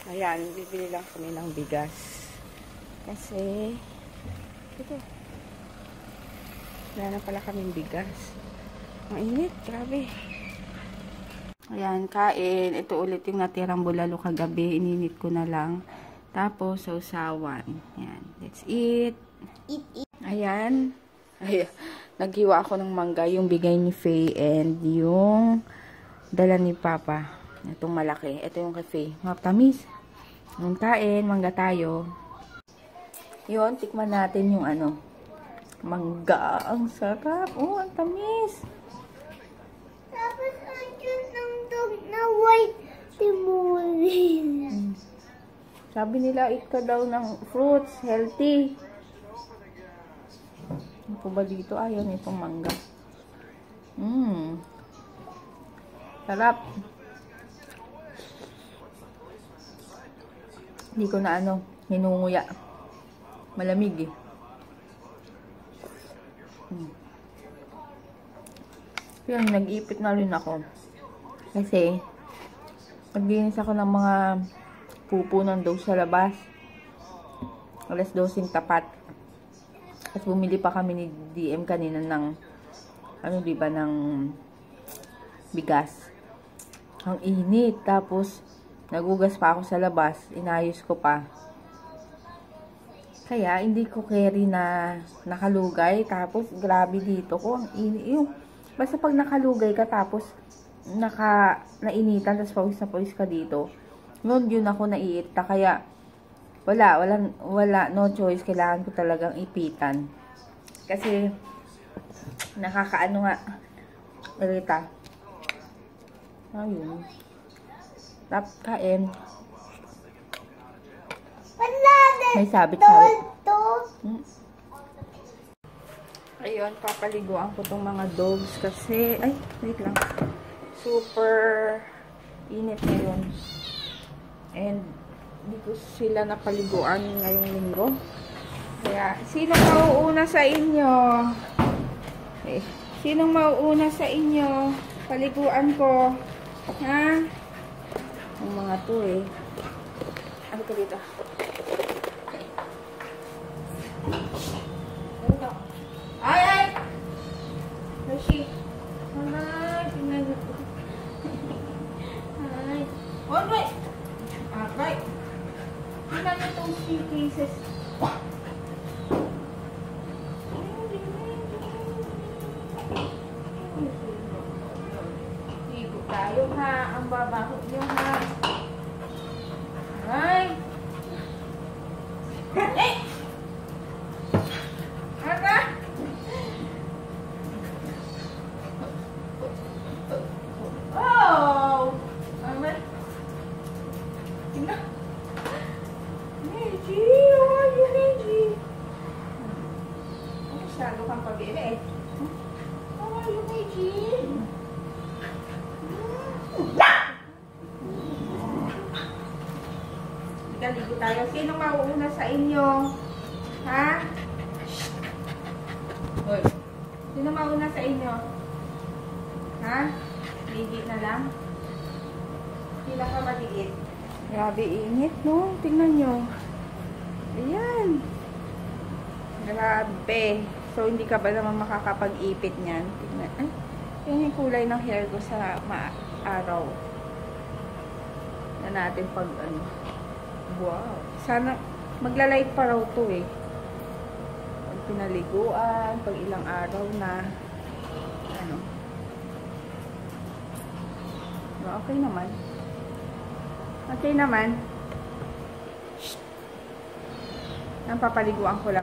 Ayan, bibili lang kami ng bigas. Kasi, ito. Wala na pala kaming bigas. Ang init, grabe. Ayan, kain. Ito ulit yung natirang bulalo kagabi. Ininit ko na lang. Tapos, sausawan. Ayan, let's eat. Eat. Ayan. Ayan. Naghiwa ako ng mangga. Yung bigay ni Faye and yung dala ni Papa. Itong malaki. Ito yung kay Faye. Matamis. Yung kain, mangga tayo. Yun, tikman natin yung ano. Mangga. Ang sarap. Oh, ang tamis. Tapos, andyan ng dog na white timuri. Sabi nila, eat ka daw ng fruits. Healthy. Ano po ba dito? Ayun, itong mangga. Sarap. Hindi ko na hinunguya. Malamig eh. Yan, nag-ipit na rin ako. Kasi, naglinis ako ng mga pupunan daw sa labas. 12:00 tapat. At bumili pa kami ni DM kanina ng, diba, ng bigas. Ang init. Tapos, nagugas pa ako sa labas. Inayos ko pa. Kaya, hindi ko carry na nakalugay. Tapos, grabe dito ko. Ang init. Basta pag nakalugay ka, tapos, nainitan, tapos pawis na pawis ka dito. Yun ako naiita. Kaya, wala. No choice. Kailangan ko talagang ipitan. Kasi, nakakaano nga. Irita. Ayun. Tapos kain. May sabit-sabit. Ayun, papaliguan ko tong mga dogs kasi, ay, wait lang. Super init ngayon. And, hindi ko sila napaliguan ngayong linggo. Kaya, sino mauuna sa inyo? Sino mauuna sa inyo? Paliguan ko. Ha? Ang mga to eh. Ano ka dito? Ay! Hershey! Ay! Tingnan mo. Ay! Alright! Alright! Tingnan mo itong cases. Higo tayo ha. Ang babaho nyo ha. Ay! Eh! Aga! Oh! Amen. Tingnan. Meiji! How are you, Meiji? Masyado kang pabili eh. How are you, Meiji? Ligo tayo. Sino mauuna sa inyo? Ha? Hoy. Sino mauna sa inyo? Ha? Ligit na lang? Sila ka maliit. Grabe init, no? Tingnan nyo. Ayan. Grabe. So, hindi ka ba naman makakapag-ipit niyan? Tingnan. Ay, yun yung kulay ng hair ko sa araw. Na natin pag wow. Sana, magla-light pa raw to eh. Pag pinaliguan, pag ilang araw na, okay naman. Okay naman. Ang papaliguan ko lang.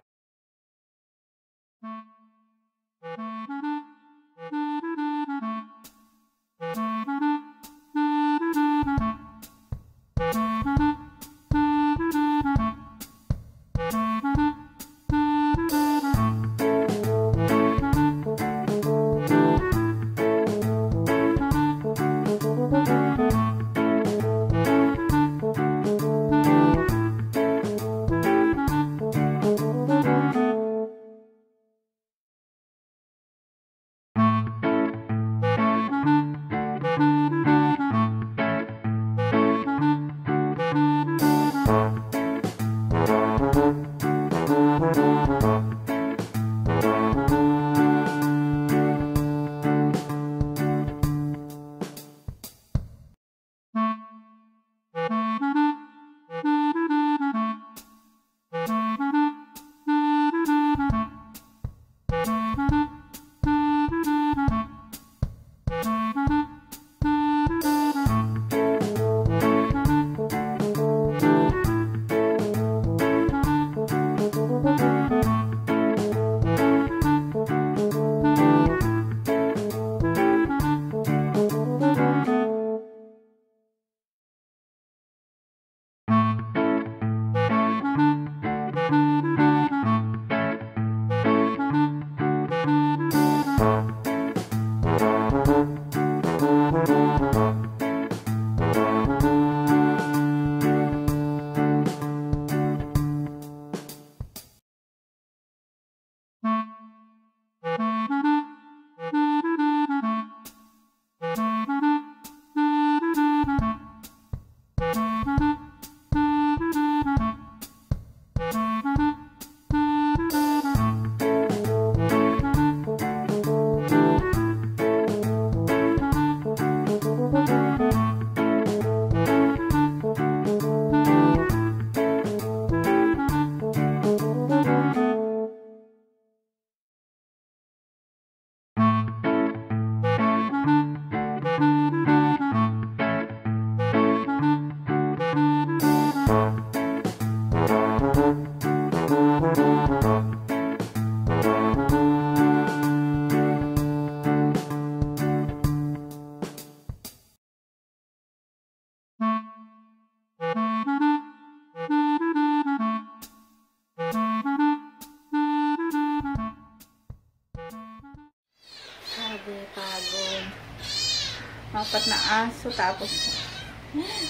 apat na aso. Tapos,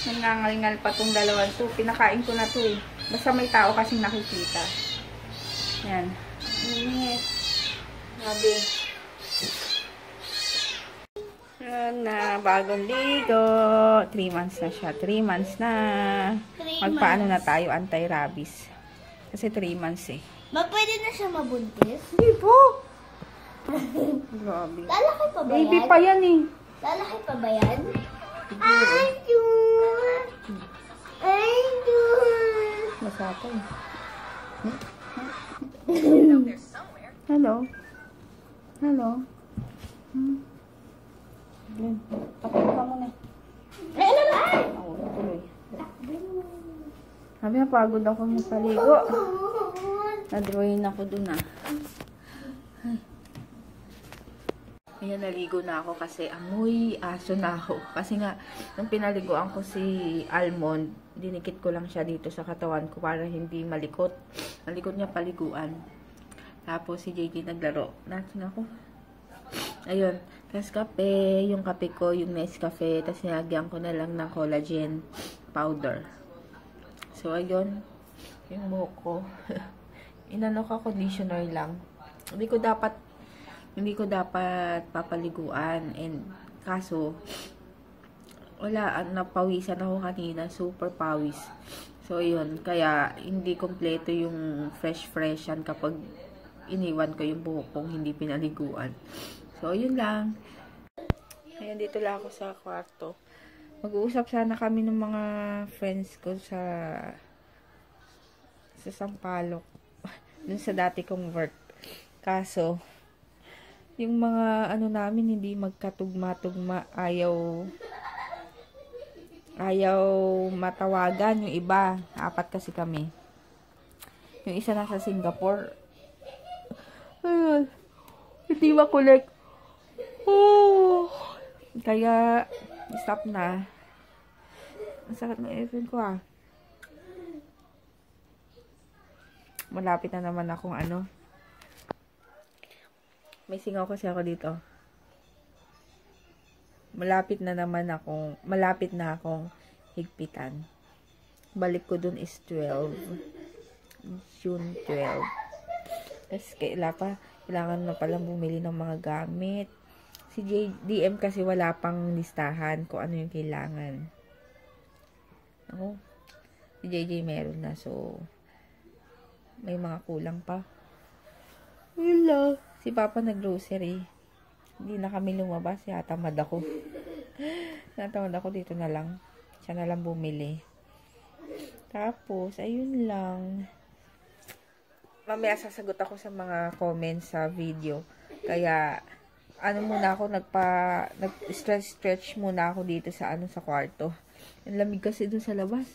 nangangalingal pa tong dalawang to. Pinakain ko na to eh. Basta may tao kasing nakikita. Yan. Init. Grabe. Yan na, bagong ligo. 3 months na siya. 3 months na. Magpaano na tayo, anti-rabies. Kasi 3 months eh. Pwede na siya mabuntis? Hindi po. Grabe. Lalaki pa ba yan? Baby pa yan eh. Lalaki pa ba yan? Ayun! Ayun! Masapay. Hello? Hello? Tapos ka muna. Ay, ano ba? Ako, tuloy. Sabi na, pagod ako magpaligo. Na-drawing ako dun ah. Ayan, naligo na ako kasi amoy aso na ako. Kasi nga, nung pinaliguan ko si Almond, dinikit ko lang siya dito sa katawan ko para hindi malikot. Malikot niya paliguan. Tapos si JJ naglaro. Natin ako. Ayun. Tapos kape. Yung kape ko, yung Nescafe. Tapos nilagyan ko na lang ng collagen powder. So, ayun. Yung buhok ko. Inano ka, conditioner lang. Hindi ko dapat papaliguan. And, kaso, wala, napawisan ako kanina. Super pawis. So, yun. Kaya, hindi kompleto yung fresh-freshan kapag iniwan ko yung buhok kong hindi pinaliguan. So, yun lang. Ayan, dito lang ako sa kwarto. Mag-uusap sana kami ng mga friends ko sa Sampaloc. Dun sa dati kong work. Kaso, yung mga ano namin hindi magkatugma-tugma, ayaw matawagan yung iba. 4 kasi kami. Yung isa nasa Singapore. Ayun. Hindi makulik. Oh. Kaya, stop na. Ang sakit ng earphone ko ah. Malapit na naman akong ano. May singaw kasi ako dito. Malapit na akong higpitan. Balik ko dun is 12. June 12. Tapos kailangan na palang bumili ng mga gamit. Si DM kasi wala pang listahan kung ano yung kailangan. Ako, si JJ meron na. So, may mga kulang pa. Wala. Si Papa nag-grocery. Hindi na kami lumabas. Natamad ako. Dito na lang. Siya na lang bumili. Tapos, ayun lang. Mamaya sasagot ako sa mga comments sa video. Kaya, muna ako, nag-stretch muna ako dito sa kwarto. Ang lamig kasi dun sa labas.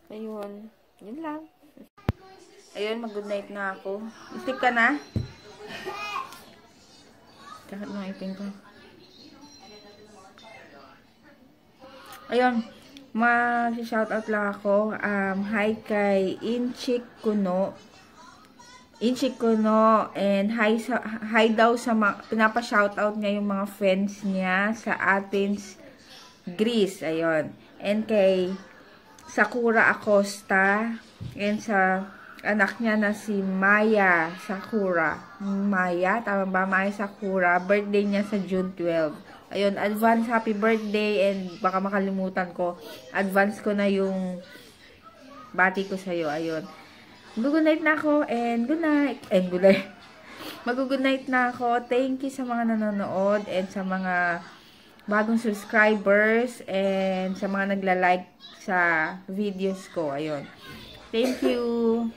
Ayun. Yun lang. Ayun, mag-good night na ako. Sleep ka na? Kahit mga ipin ko. Ayun. Mag-shoutout lang ako. Hi kay Inchik Kuno. And hi daw sa pinapa-shoutout niya yung mga friends niya sa Athens, Greece. Ayun. And kay Sakura Acosta. And sa anak niya na si Maya Sakura. Maya, tama ba? Maya Sakura. Birthday niya sa June 12. Ayun, advance happy birthday. And baka makalimutan ko. Advance ko na yung bati ko sa'yo. Ayun. Mag-good night na ako. And good night. Mag-good night na ako. Thank you sa mga nanonood. And sa mga bagong subscribers. And sa mga nagla-like sa videos ko. Ayun. Thank you.